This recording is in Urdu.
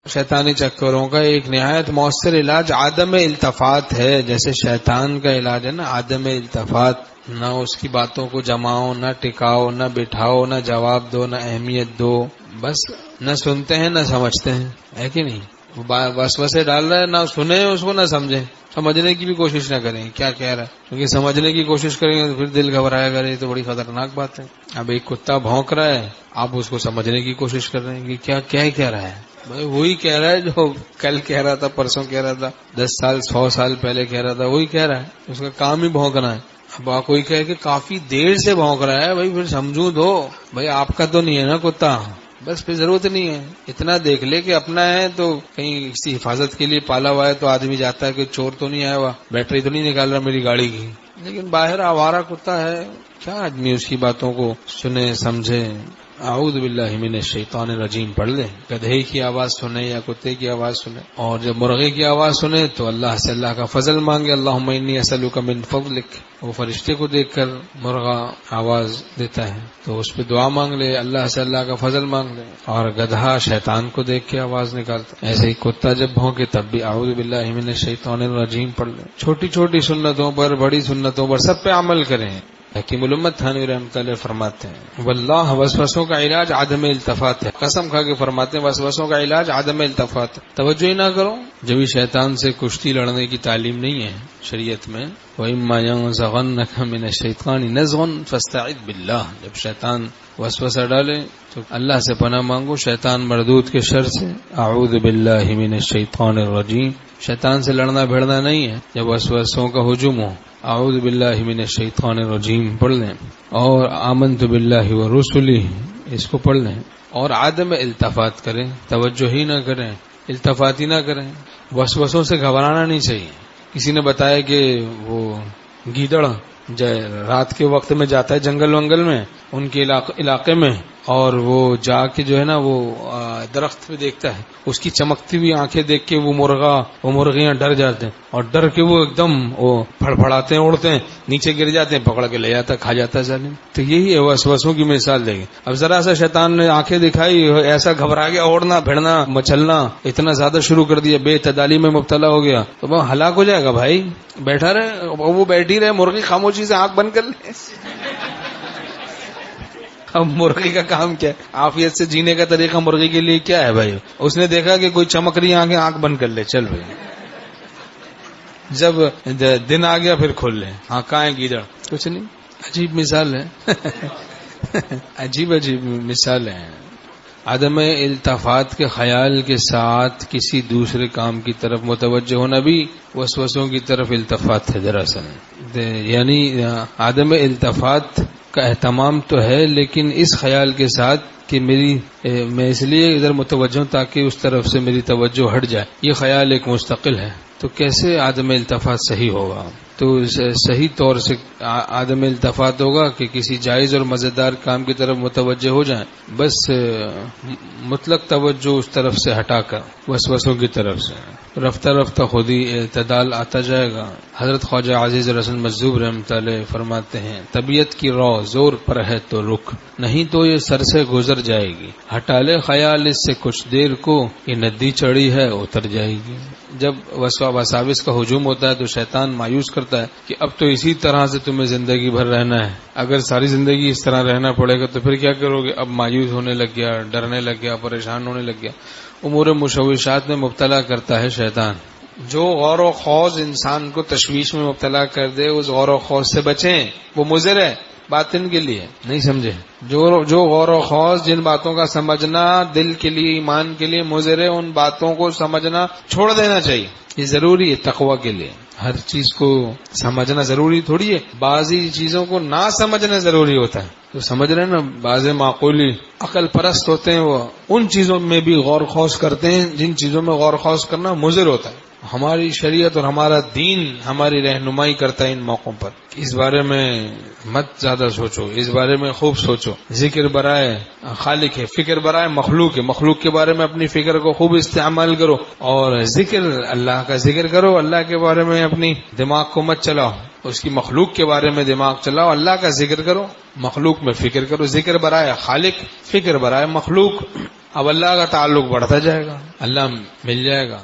شیطانی چکروں کا ایک نہایت مؤثر علاج عدم التفات ہے. جیسے شیطان کا علاج ہے نا عدم التفات، نہ اس کی باتوں کو جماؤ، نہ ٹکاؤ، نہ بٹھاؤ، نہ جواب دو، نہ اہمیت دو، بس نہ سنتے ہیں نہ سمجھتے ہیں، ہے کہ نہیں؟ وسوسے ڈال رہا ہے، نہ سنیں اس کو نہ سمجھیں، سمجھنے کی بھی کوشش نہ کریں کیا کہہ رہا ہے، کیونکہ سمجھنے کی کوشش کریں گے تو پھر دل گھبرائے گا، یہ تو بڑی خطرناک بات ہے. اب ایک کتا بھونک رہا ہے، آپ اس کو سمجھنے کی کوشش کر رہے ہیں کہ کیا کہہ رہا ہے. بھائی وہی کہہ رہا ہے جو کل کہہ رہا تھا، پرسوں کہہ رہا تھا، 10 سال 100 سال پہلے کہہ رہا تھا، وہی کہہ رہا ہے. اس کا کام ہی بھونکنا ہے. اب آپ کوئی کہے کہ کافی دیر سے بھونک رہا ہے، بھائی پھر سمجھو دو، بھائی آپ کا تو نہیں ہے نا کتا، بس پھر ضرورت نہیں ہے. اتنا دیکھ لے کہ اپنا ہے تو کہیں کسی حفاظت کے لیے پالا ہوا ہے تو آدمی جاتا ہے کہ چور تو نہیں آیا ہوا، بیٹری تو نہیں نکال رہا میری گاڑی کی. لیکن باہر آوارہ کتا ہے، کیا آدمی اس کی باتوں کو سنے سمجھے. اعوذ باللہ من الشیطان الرجیم پڑھ لیں. گدھے کی آواز سنے یا کتے کی آواز سنے، اور جب مرغے کی آواز سنے تو اللہ سے اللہ کا فضل مانگے. اللہم انی اسألک من فضلک. وہ فرشتے کو دیکھ کر مرغا آواز دیتا ہے تو اس پہ دعا مانگ لے، اللہ سے اللہ کا فضل مانگ لے. اور گدھا شیطان کو دیکھ کے آواز نکالتا. ایسے ہی کتا جب بھونکے تب بھی اعوذ باللہ من الشیطان الرجیم پڑھ لیں. چھوٹی چھوٹی سنتوں پر، بڑی سنتوں پر، سب پہ عمل کریں. حکیم الامت تھانوی رحمۃ اللہ فرماتے ہیں واللہ وسوسوں کا علاج عدم التفات ہے. قسم کھا کے فرماتے ہیں وسوسوں کا علاج عدم التفات ہے. توجہ ہی نہ کرو. جبھی شیطان سے کشتی لڑنے کی تعلیم نہیں ہے شریعت میں. وَإِمَّا يَنزَغَنَّكَ مِنَ الشَّيْطَانِ نَزْغٌ فَاسْتَعِذْ بِاللَّهِ. جب شیطان وسوسہ ڈالے تو اللہ سے پناہ مانگو شیطان مردود کے شر سے. اعوذ باللہ من الشیطان الرجیم. شیطان سے لڑنا بھیڑنا نہیں ہے جب وسوسوں کا ہجوم ہو. اعوذ باللہ من الشیطان الرجیم پڑھ لیں، اور آمنت باللہ ورسلہ اس کو پڑھ لیں، اور عدم التفات کریں. توجہ ہی نہ کریں، التفات ہی نہ کریں. وسوسوں سے گھبرانا نہیں چاہیے. کسی نے بتایا کہ وہ گیدڑ رات کے وقت میں جاتا ہے جنگل ونگل میں ان کے علاقے میں، اور وہ جا کے جو ہے نا وہ درخت پہ دیکھتا ہے، اس کی چمکتی ہوئی آنکھیں دیکھ کے وہ مرغیاں ڈر جاتے ہیں، اور ڈر کے وہ ایک دم وہ پھڑپھڑاتے ہیں، اڑتے ہیں، نیچے گر جاتے ہیں، پکڑ کے لے جاتا ہے، کھا جاتا ہے ظالم. تو یہی ہے وسوسوں کی مثال دے گی. اب ذرا سا شیطان نے آنکھیں دکھائی، ایسا گھبرا گیا، اوڑنا بھیڑنا مچلنا اتنا زیادہ شروع کر دیا، بے اعتدالی میں مبتلا ہو گیا تو وہ ہلاک ہو جائے گا. بھائی بیٹھا رہے، وہ بیٹھی رہے، مرغی خاموشی سے آنکھ بند کر لے. اب مرغی کا کام کیا ہے؟ عافیت سے جینے کا طریقہ مرغی کے لیے کیا ہے بھائی؟ اس نے دیکھا کہ کوئی چمک رہی آنکھ بند کر لے، چل بھائی. جب دن آ گیا پھر کھول لے. ہاں کہاں ہے گیدڑ؟ کچھ نہیں. عجیب مثال ہے. عجیب مثال ہے. عدم التفات کے خیال کے ساتھ کسی دوسرے کام کی طرف متوجہ ہونا بھی وسوسوں کی طرف التفات ہے دراصل. یعنی عدم التفات کا اہتمام تو ہے، لیکن اس خیال کے ساتھ کہ میں اس لیے ادھر متوجہ ہوں تاکہ اس طرف سے میری توجہ ہٹ جائے. یہ خیال ایک مستقل ہے. تو کیسے عدم التفات صحیح ہوگا؟ تو صحیح طور سے عدم التفات ہوگا کہ کسی جائز اور مزیدار کام کی طرف متوجہ ہو جائیں، بس مطلق توجہ اس طرف سے ہٹا کر وسوسوں کی طرف سے رفتہ رفتہ خود ہی اعتدال آتا جائے گا. حضرت خواجہ عزیز رسول مجذوب رحمۃ اللہ فرماتے ہیں طبیعت کی رو زور پر ہے تو رک، نہیں تو یہ سر سے گزر جائے گی. ہٹا لے خیال اس سے کچھ دیر کو، یہ ندی چڑھی ہے اتر جائے گی. جب وساوس کا ہجوم ہوتا ہے تو شیطان مایوس کرتا ہے کہ اب تو اسی طرح سے تمہیں زندگی بھر رہنا ہے، اگر ساری زندگی اس طرح رہنا پڑے گا تو پھر کیا کرو گے؟ اب مایوس ہونے لگ گیا، ڈرنے لگ گیا، پریشان ہونے لگ گیا. امور مشوشات میں مبتلا کرتا ہے شیطان. جو غور و خوض انسان کو تشویش میں مبتلا کر دے اس غور و خوض سے بچیں، وہ مضر ہے باطن کے لیے. نہیں سمجھے؟ جو غور و خوض، جن باتوں کا سمجھنا دل کے لیے ایمان کے لیے مضر ہے، ان باتوں کو سمجھنا چھوڑ دینا چاہیے. یہ ضروری ہے تقوی کے لیے. ہر چیز کو سمجھنا ضروری تھوڑی ہے، بعضی چیزوں کو نہ سمجھنا ضروری ہوتا ہے. تو سمجھ رہے ہیں نا، بعض معقولی عقل پرست ہوتے ہیں، وہ ان چیزوں میں بھی غور خوض کرتے ہیں جن چیزوں میں غور خوض کرنا مضر ہوتا ہے. ہماری شریعت اور ہمارا دین ہماری رہنمائی کرتا ہے ان موقعوں پر. اس بارے میں مت زیادہ سوچو، اس بارے میں خوب سوچو. ذکر برائے خالق ہے، فکر برائے مخلوق ہے. مخلوق کے بارے میں اپنی فکر کو خوب استعمال کرو، اور ذکر اللہ کا ذکر کرو. اللہ کے بارے میں اپنی دماغ کو مت چلاؤ، اس کی مخلوق کے بارے میں دماغ چلاؤ. اللہ کا ذکر کرو، مخلوق میں فکر کرو. ذکر برائے خالق، فکر برائے مخلوق. اب اللہ کا تعلق بڑھتا جائے گا، اللہ مل جائے گا.